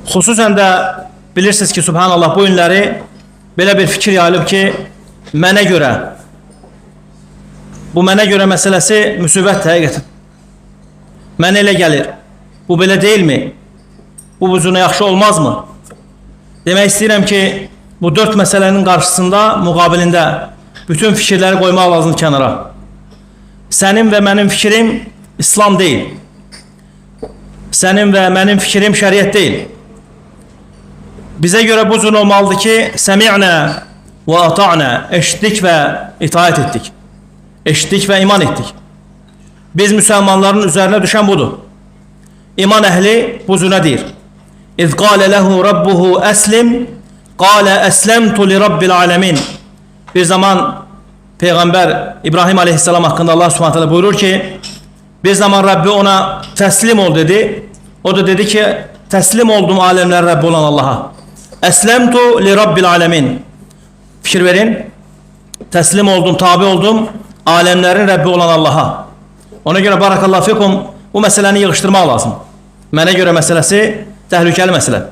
Xüsusən də bilirsiniz ki, subhanallah, bu günləri belə bir fikir yayılıb ki, mənə görə, bu mənə görə məsələsi müsibət həqiqətən. Mənə elə gəlir, bu belə deyilmi? Bu buzuna yaxşı olmazmı? Demək istəyirəm ki, bu 4 məsələnin qarşısında, müqabilində bütün fikirləri qoymaq lazımdır kənara. Sənin və mənim fikrim İslam deyil. Sənin və mənim fikrim şəriət deyil. Bizə görə bu cür olmalıdır ki, səmi'nə və ata'nə, eşitdik və itaət etdik. Eşitdik və iman etdik. Biz müsəlmanların üzərinə düşən budur. İman əhli bu cürə deyir. İz qalə ləhu rabbuhu əslim, qalə əsləmtu li rabbil aləmin. Bir zaman Peyğəmbər İbrahim aleyhisselam haqqında Allah subhanahu teala buyurur ki, bir zaman Rabbi ona təslim ol dedi. O da dedi ki, təslim oldum aləmlərin Rabbi olan Allaha. Əsləmtu li rabbil aləmin. Fikir verin. Təslim oldum, tabi oldum aləmlərin Rabbi olan Allaha. Ona görə barakallahu fikum, bu məsələni yığışdırmaq lazım. Mənə görə məsələsi təhlükəli məsələ.